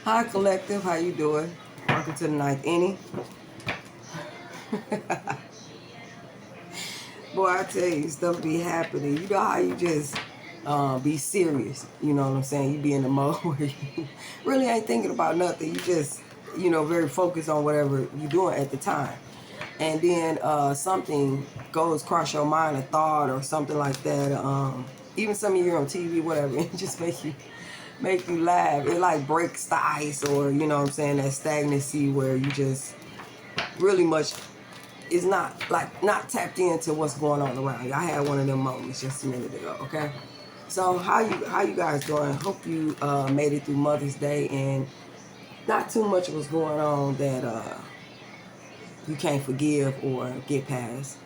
Hi, Collective. How you doing? Welcome to the ninth inning. Boy, I tell you, stuff be happening. You know how you just be serious. You know what I'm saying? You be in the mode where you really ain't thinking about nothing. You just, very focused on whatever you're doing at the time. And then something goes across your mind, a thought or something like that. Even some of you on TV, whatever, it just make you laugh. It like breaks the ice, or you know what I'm saying, that stagnancy where you just really much is not tapped into what's going on around you. I had one of them moments just a minute ago. Okay, so how you guys doing? Hope you made it through Mother's Day and not too much was going on that you can't forgive or get past.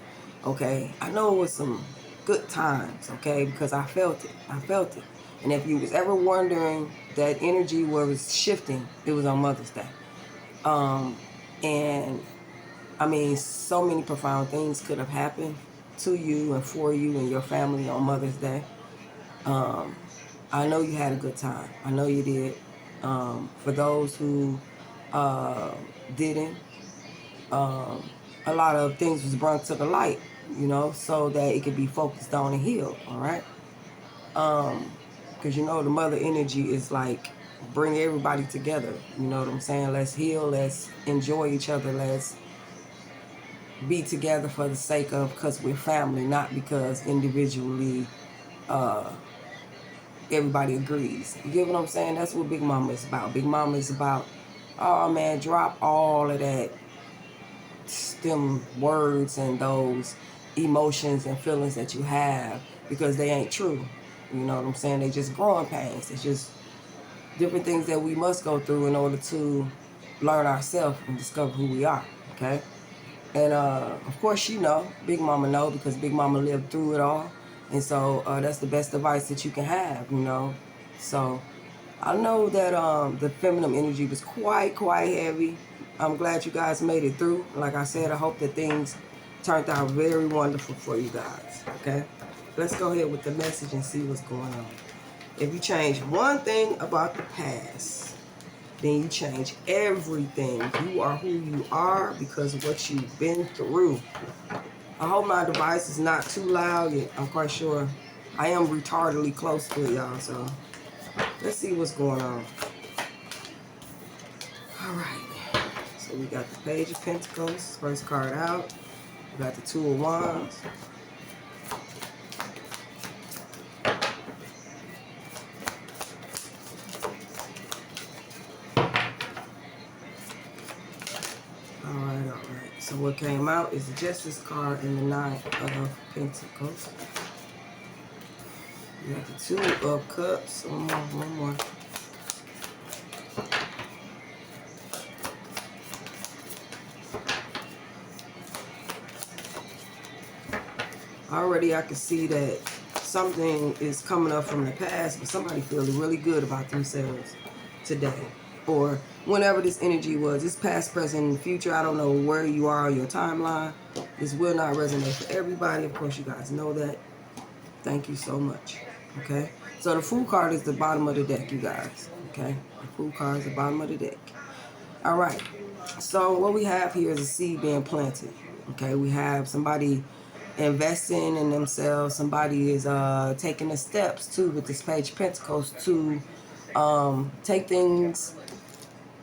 Okay, I know it was some good times. Okay, because I felt it. And if you was ever wondering, that energy was shifting, it was on Mother's Day. And I mean, so many profound things could have happened to you and for you and your family on Mother's Day. I know you had a good time. I know you did. For those who didn't, a lot of things was brought to the light, so that it could be focused on and healed, all right? Because, the mother energy is like, bring everybody together. You know what I'm saying? Let's heal. Let's enjoy each other. Let's be together for the sake of, because we're family, not because individually everybody agrees. You get what I'm saying? That's what Big Mama is about. Big Mama is about, oh man, drop all of that, them words and those emotions and feelings that you have, because they ain't true. You know what I'm saying? They just growing pains. It's just different things that we must go through in order to learn ourselves and discover who we are. Okay? And of course, Big Mama know, because Big Mama lived through it all. And so that's the best advice that you can have, So I know that the feminine energy was quite heavy. I'm glad you guys made it through. Like I said, I hope that things turned out very wonderful for you guys. Okay? Let's go ahead with the message and see what's going on. If you change one thing about the past, then you change everything. You are who you are because of what you've been through. I hope my device is not too loud. I'm quite sure I am retardedly close to it, y'all. So let's see what's going on. All right. So we got the Page of Pentacles, first card out. We got the Two of Wands. All right. So what came out is the Justice card and the Nine of Pentacles. We got the Two of Cups. One more. Already I can see that something is coming up from the past, but somebody feeling really good about themselves today. Or whenever this energy was. It's past, present, and future. I don't know where you are on your timeline. This will not resonate for everybody. Of course, you guys know that. Thank you so much. Okay? So the Fool card is the bottom of the deck, you guys. Okay? The Fool card is the bottom of the deck. All right. So what we have here is a seed being planted. Okay? We have somebody investing in themselves. Somebody is taking the steps too, with this Page of Pentacles, to take things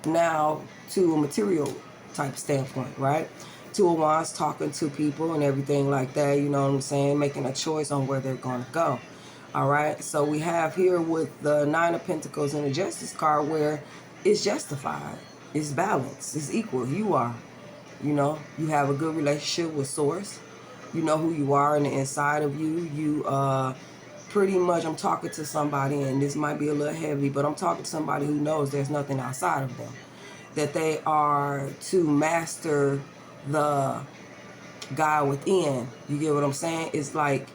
now to a material type standpoint, right? Two of Wands, talking to people and everything like that, you know what I'm saying? Making a choice on where they're going to go. All right, so we have here with the Nine of Pentacles and the Justice card, where it's justified, it's balanced, it's equal. You are, you have a good relationship with Source. You know who you are on the inside of you. You pretty much, I'm talking to somebody, and this might be a little heavy, but I'm talking to somebody who knows there's nothing outside of them. That they are to master the God within. You get what I'm saying? It's like,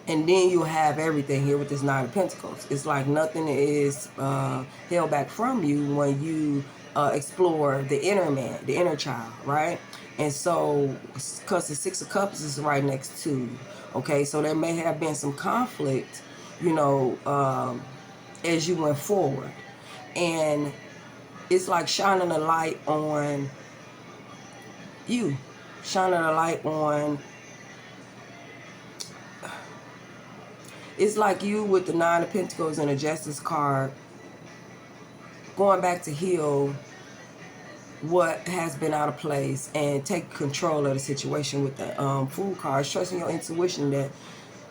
and then you'll have everything here with this Nine of Pentacles. It's like nothing is held back from you when you explore the inner man, the inner child, right? And so, because the Six of Cups is right next to you, okay? So there may have been some conflict, as you went forward. And it's like shining a light on you, shining a light on, it's like you with the Nine of Pentacles and a Justice card, going back to heal what has been out of place and take control of the situation with the Fool cards, trusting your intuition that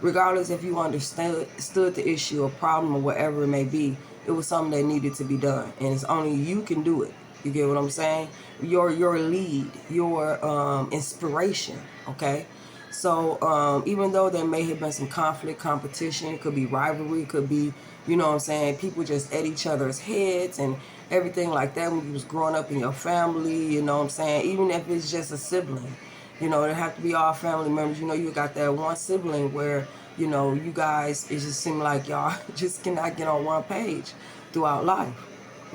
regardless if you understood the issue or problem or whatever it may be, it was something that needed to be done, and it's only you can do it. You get what I'm saying? Your lead, your inspiration. Okay, so even though there may have been some conflict, competition, it could be rivalry, it could be, you know what I'm saying, people just at each other's heads and everything like that when you was growing up in your family, you know what I'm saying? Even if it's just a sibling, you know, it have to be all family members. You know, you got that one sibling where, you know, you guys, it just seemed like y'all just cannot get on one page throughout life.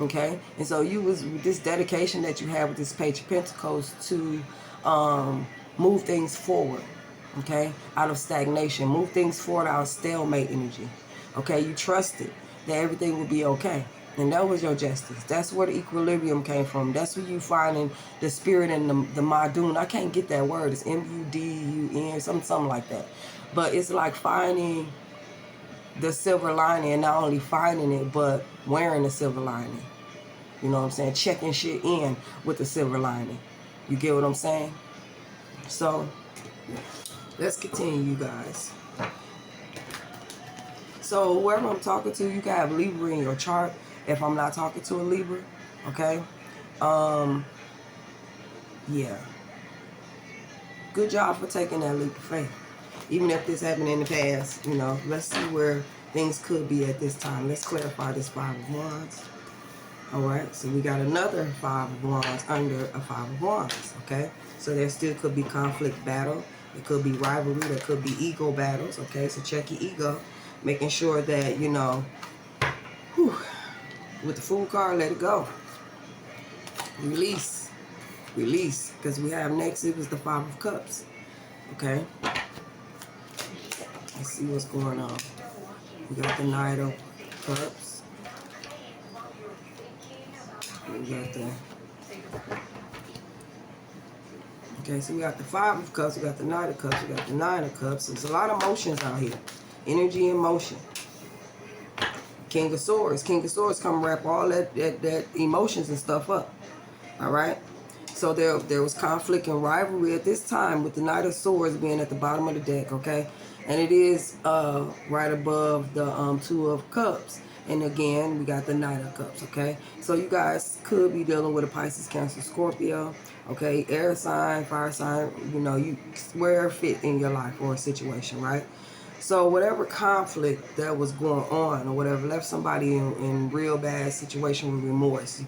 Okay? And so you was, with this dedication that you have with this Page of Pentacles to move things forward. Okay? Out of stagnation. Move things forward out of stalemate energy. Okay? You trusted that everything would be okay. And that was your justice. That's where the equilibrium came from. That's where you finding the spirit and the Madun. I can't get that word. It's M-U-D-U-N, something like that. But it's like finding the silver lining, and not only finding it, but wearing the silver lining. You know what I'm saying? Checking shit in with the silver lining. You get what I'm saying? So, let's continue, you guys. So, whoever I'm talking to, you can have Libra in your chart. If I'm not talking to a Libra, okay? Yeah. Good job for taking that leap of faith. Even if this happened in the past, you know, let's see where things could be at this time. Let's clarify this Five of Wands. All right, so we got another Five of Wands under a Five of Wands, okay? So there still could be conflict, battle. It could be rivalry. There could be ego battles, okay? So check your ego, making sure that, you know, whew, with the Fool card, let it go. Release. Release. Because we have next, it was the Five of Cups. Okay? Let's see what's going on. We got the Knight of Cups. We got the... Okay, so we got the Five of Cups, we got the Knight of Cups, we got the Nine of Cups. There's a lot of emotions out here. Energy and motion. King of Swords. King of Swords come wrap all that emotions and stuff up. Alright? So there was conflict and rivalry at this time with the Knight of Swords being at the bottom of the deck, okay? And it is right above the Two of Cups. And again, we got the Knight of Cups, okay? So you guys could be dealing with a Pisces, Cancer, Scorpio, okay? Air sign, fire sign, you know, you where it fit in your life or a situation, right? So whatever conflict that was going on or whatever left somebody in real bad situation with remorse.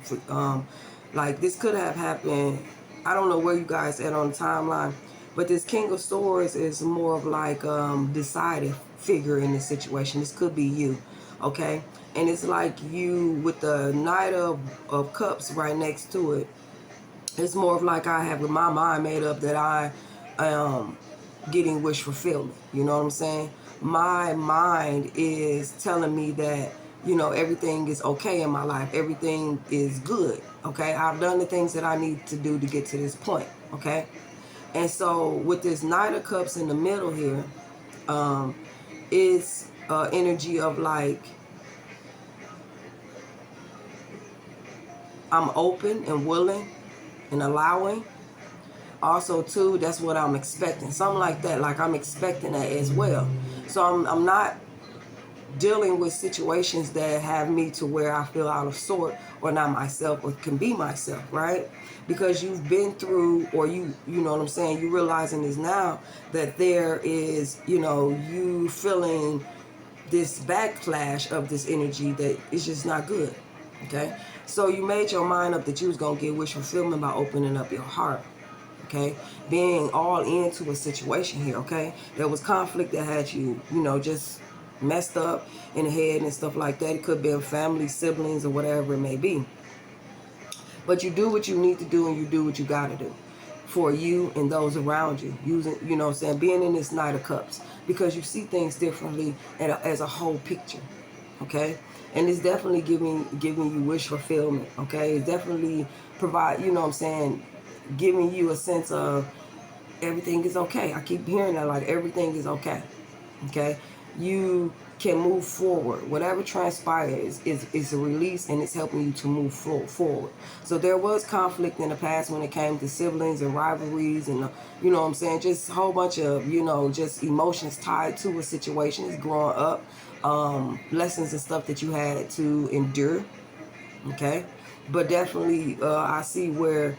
Like this could have happened, I don't know where you guys at on the timeline, but this King of Swords is more of like decided figure in this situation. This could be you, okay? And it's like you with the Knight of Cups right next to it. It's more of like I have with my mind made up that I am getting wish fulfillment. You know what I'm saying? My mind is telling me that, you know, everything is okay in my life. Everything is good, okay? I've done the things that I need to do to get to this point, okay? And so with this Knight of Cups in the middle here, it's energy of like, I'm open and willing and allowing. Also, too, that's what I'm expecting. Something like that. Like, I'm expecting that as well. So, I'm not dealing with situations that have me to where I feel out of sort or not myself or can be myself, right? Because you've been through, or you know what I'm saying, you realizing this now that there is, you know, you feeling this backlash of this energy that is just not good, okay? So, you made your mind up that you was going to get wish fulfillment by opening up your heart. Okay, being all into a situation here, okay? There was conflict that had you, you know, just messed up in the head and stuff like that. It could be a family, siblings, or whatever it may be. But you do what you need to do and you do what you got to do for you and those around you. Using, you know what I'm saying, being in this Knight of Cups. Because you see things differently as a whole picture, okay? And it's definitely giving you wish fulfillment, okay? It's definitely provide, you know what I'm saying, giving you a sense of everything is okay. I keep hearing that, like everything is okay. Okay? You can move forward. Whatever transpires is a release, and it's helping you to move forward. So there was conflict in the past when it came to siblings and rivalries and, you know what I'm saying, just a whole bunch of, you know, just emotions tied to a situation. It's growing up, lessons and stuff that you had to endure. Okay? But definitely, I see where,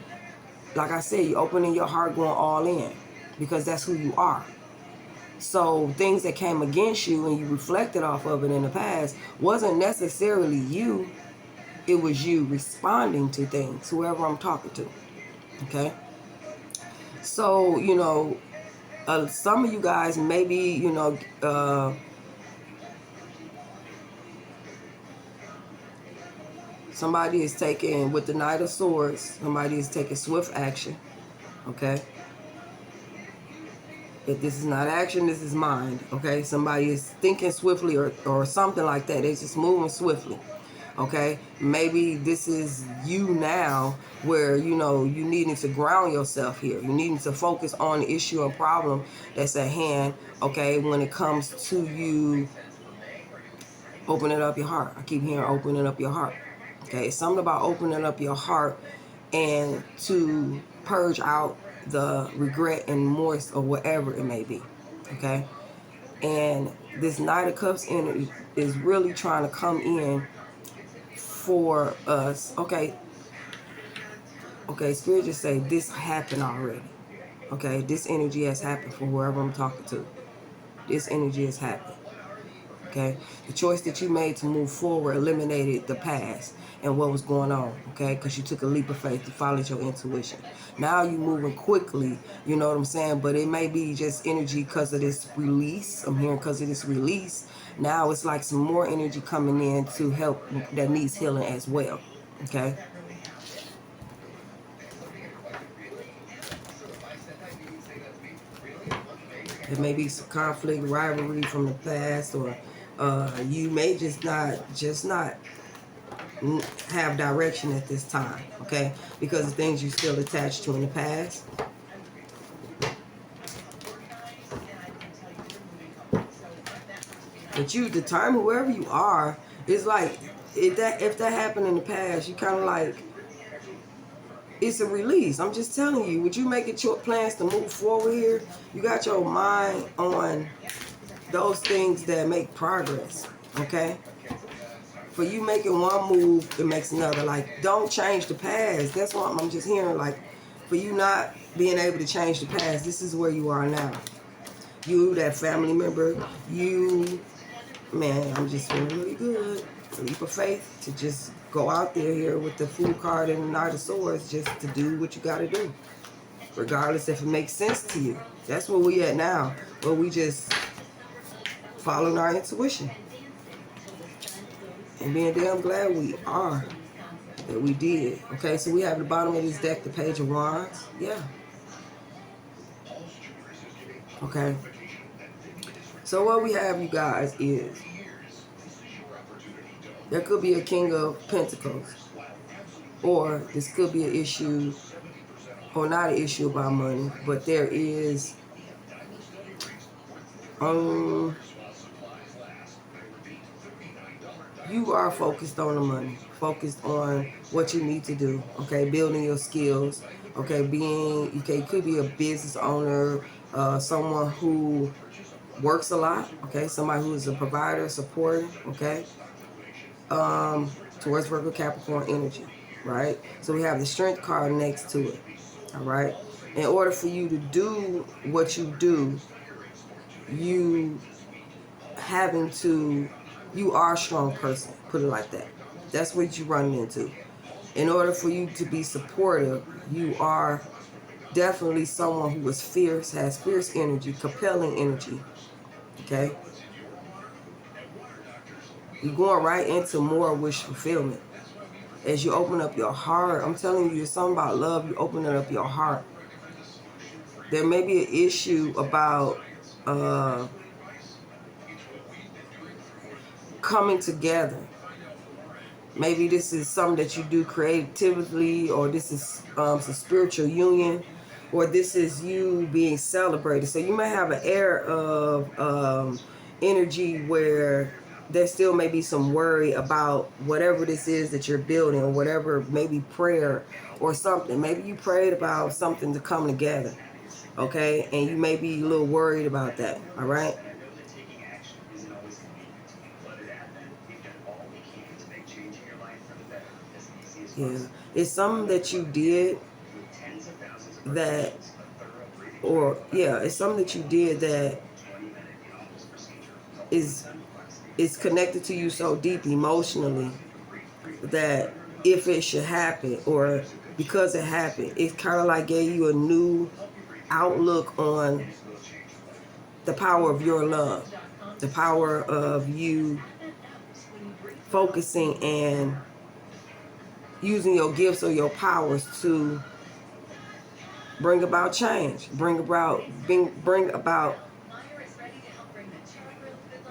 like I said, you opening your heart, going all in, because that's who you are. So things that came against you and you reflected off of it in the past wasn't necessarily you. It was you responding to things, whoever I'm talking to. Okay? So, you know, some of you guys maybe, you know, somebody is taking, with the Knight of Swords, somebody is taking swift action. Okay? If this is not action, this is mind. Okay? Somebody is thinking swiftly or something like that. They're just moving swiftly. Okay, maybe this is you now where, you know, you needing to ground yourself here. You needing to focus on the issue or problem that's at hand. Okay, when it comes to you opening up your heart. I keep hearing opening up your heart. Okay, it's something about opening up your heart and to purge out the regret and remorse or whatever it may be. Okay, and this Knight of Cups energy is really trying to come in for us. Okay, Spirit just say this happened already. Okay, this energy has happened for whoever I'm talking to. This energy has happened. Okay, the choice that you made to move forward eliminated the past and what was going on. Okay, because you took a leap of faith to follow your intuition. Now you moving quickly, you know what I'm saying, but it may be just energy because of this release. I'm hearing because of this release. Now it's like some more energy coming in to help that needs healing as well. Okay. There may be some conflict, rivalry from the past, or you may just not have direction at this time, okay? Because of things you still attached to in the past. But you determine wherever you are, it's like if that happened in the past, you kind of like, it's a release. I'm just telling you, would you make it your plans to move forward here? You got your mind on those things that make progress, okay? For you making one move, it makes another. Like, don't change the past. That's what I'm just hearing. Like, for you not being able to change the past, this is where you are now. You, that family member, you, man, I'm just feeling really good. A leap of faith to just go out there here with the Fool card and the Knight of Swords, just to do what you got to do, regardless if it makes sense to you. That's where we at now, where we just following our intuition. And being damn glad we are that we did. Okay, so we have the bottom of this deck, the Page of Wands. Yeah. Okay. So what we have, you guys, is there could be a King of Pentacles. Or this could be an issue, or not an issue about money, but there is you are focused on the money, focused on what you need to do, okay, building your skills, okay, being, okay, you could be a business owner, someone who works a lot, okay, somebody who is a provider, supporter, okay, towards Virgo Capricorn energy, right? So we have the Strength card next to it, all right? In order for you to do what you do, you having to, you are a strong person, put it like that. That's what you run into. In order for you to be supportive, you are definitely someone who is fierce, has fierce energy, compelling energy, okay? You're going right into more wish fulfillment. As you open up your heart, I'm telling you, it's something about love, you opening up your heart. There may be an issue about coming together, Maybe this is something that you do creatively, or this is some spiritual union, or this is you being celebrated. So you may have an air of energy where there still may be some worry about whatever this is that you're building, or whatever, maybe prayer or something. Maybe you prayed about something to come together, okay? And you may be a little worried about that, all right? Yeah, it's something that you did that, or yeah, it's something that you did that is connected to you so deep emotionally that if it should happen, or because it happened, it kind of like gave you a new outlook on the power of your love, the power of you focusing and using your gifts or your powers to bring about change, bring about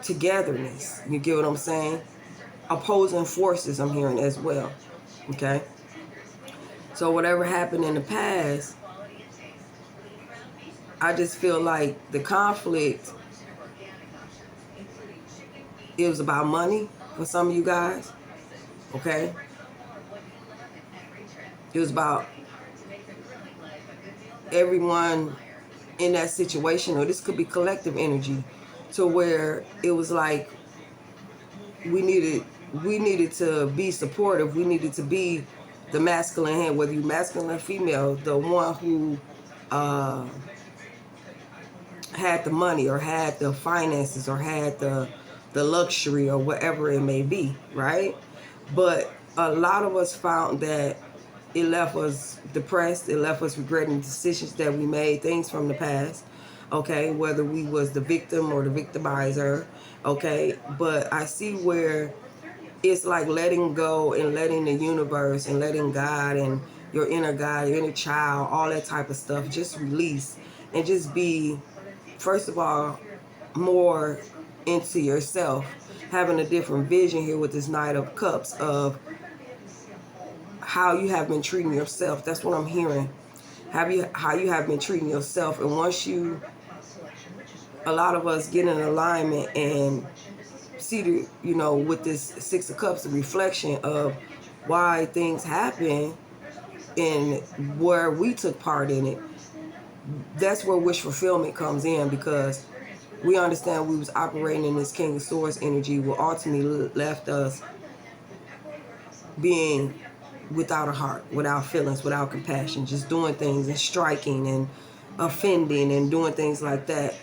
togetherness. You get what I'm saying? Opposing forces, I'm hearing as well. Okay? So whatever happened in the past, I just feel like the conflict, it was about money for some of you guys. Okay? It was about everyone in that situation, or this could be collective energy, to where it was like we needed to be supportive. We needed to be the masculine hand, whether you're masculine or female, the one who had the money, or had the finances, or had the luxury, or whatever it may be, right? But a lot of us found that it left us depressed. It left us regretting decisions that we made, things from the past, okay, whether we was the victim or the victimizer, okay? But I see where it's like letting go and letting the universe and letting God and your inner God, your inner child, all that type of stuff, just release and just be, first of all, more into yourself, having a different vision here with this Knight of Cups of how you have been treating yourself. That's what I'm hearing. How you have been treating yourself. And once you, a lot of us get in alignment and see the, with this Six of Cups, the reflection of why things happen and where we took part in it. That's where wish fulfillment comes in, because we understand we was operating in this King of Swords energy, what ultimately left us being without a heart, without feelings, without compassion, just doing things and striking and offending and doing things like that,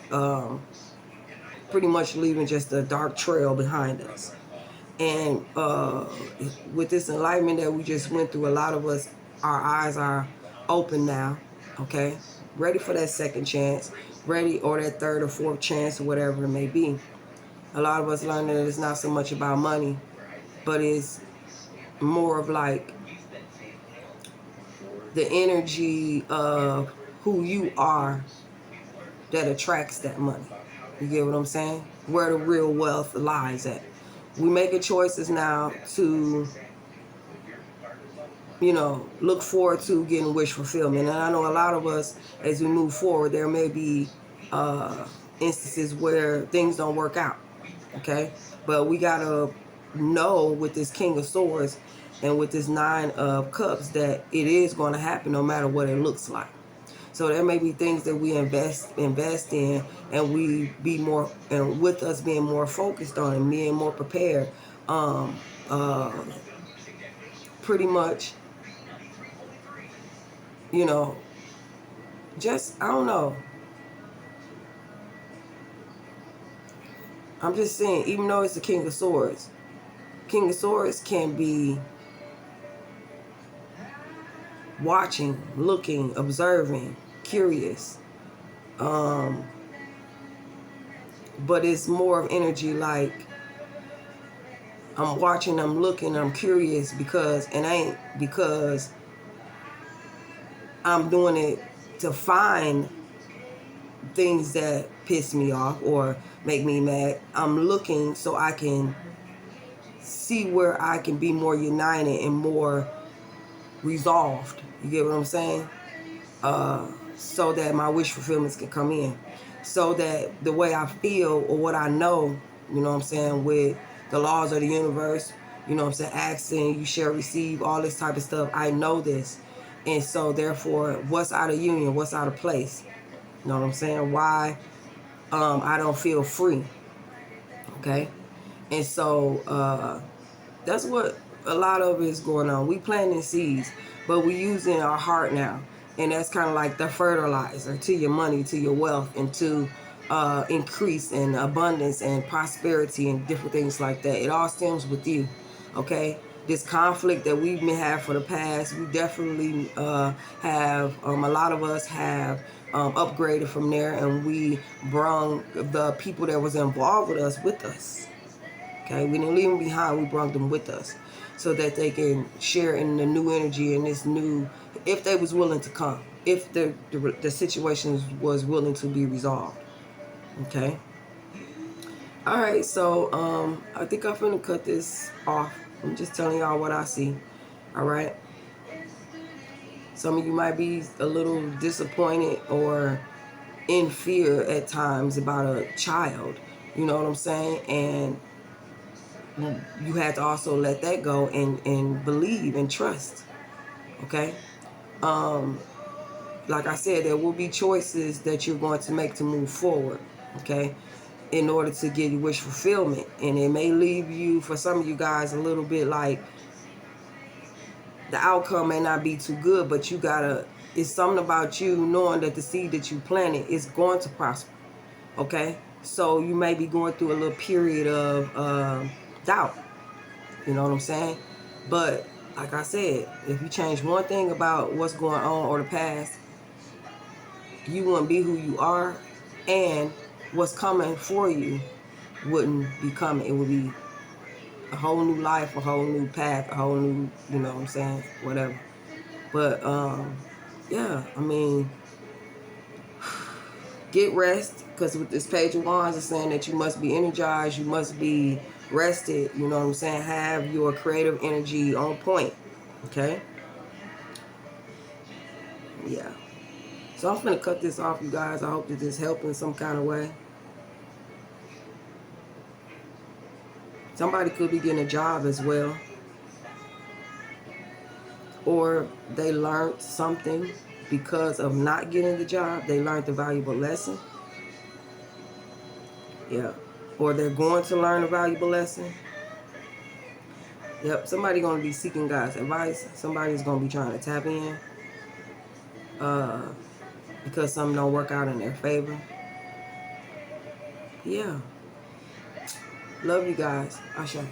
pretty much leaving just a dark trail behind us. And with this enlightenment that we just went through, a lot of us, our eyes are open now, okay? Ready for that second chance, ready, or that third or fourth chance, or whatever it may be. A lot of us learned that it's not so much about money, but it's more of like the energy of who you are that attracts that money. You get what I'm saying? Where the real wealth lies at. We making choices now to, look forward to getting wish fulfillment. And I know a lot of us, as we move forward, there may be instances where things don't work out, okay? But we got to know with this King of Swords and with this Nine of Cups that it is going to happen no matter what it looks like. So there may be things that we invest in, and we be more, and with us being more focused on and being more prepared, pretty much, just, I don't know. I'm just saying, even though it's the King of Swords can be watching, looking, observing, curious. But it's more of energy like I'm watching, I'm looking, I'm curious, because I'm doing it to find things that piss me off or make me mad. I'm looking so I can see where I can be more united and more resolved. You get what I'm saying? So that my wish fulfillments can come in. So that the way I feel or what I know, you know what I'm saying, with the laws of the universe, you know what I'm saying, asking, you shall receive, all this type of stuff. I know this. And so therefore, what's out of union? What's out of place? You know what I'm saying? Why I don't feel free. Okay? And so that's what a lot of it is going on. We planting seeds, but we using our heart now. And that's kind of like the fertilizer to your money, to your wealth, and to increase and abundance and prosperity and different things like that. It all stems with you, okay? This conflict that we've been having for the past, we definitely have, a lot of us have upgraded from there, and we brung the people that was involved with us. Okay, we didn't leave them behind. We brought them with us so that they can share in the new energy and this new, if they was willing to come, if the situation was willing to be resolved. Okay. All right. So I think I'm finna cut this off. I'm just telling y'all what I see. All right. Some of you might be a little disappointed or in fear at times about a child. You know what I'm saying? And you have to also let that go and believe and trust. Okay. Like I said, there will be choices that you're going to make to move forward. Okay. In order to get your wish fulfillment. And it may leave you, for some of you guys, a little bit like the outcome may not be too good, but you gotta, it's something about you knowing that the seed that you planted is going to prosper. Okay. So you may be going through a little period of doubt. You know what I'm saying? But like I said, if you change one thing about what's going on or the past, you wouldn't be who you are, and what's coming for you wouldn't be coming. It would be a whole new life, a whole new path, a whole new, you know what I'm saying, whatever. But yeah, I mean, get rest, because with this Page of Wands, it's saying that you must be energized, you must be rested, you know what I'm saying, have your creative energy on point. Okay. Yeah. So I'm going to cut this off, you guys. I hope that this helped in some kind of way. Somebody could be getting a job as well. Or they learned something because of not getting the job. They learned a valuable lesson. Yeah. Or they're going to learn a valuable lesson. Yep. Somebody's going to be seeking God's advice. Somebody's going to be trying to tap in. Because something don't work out in their favor. Yeah. Love you guys. Asha.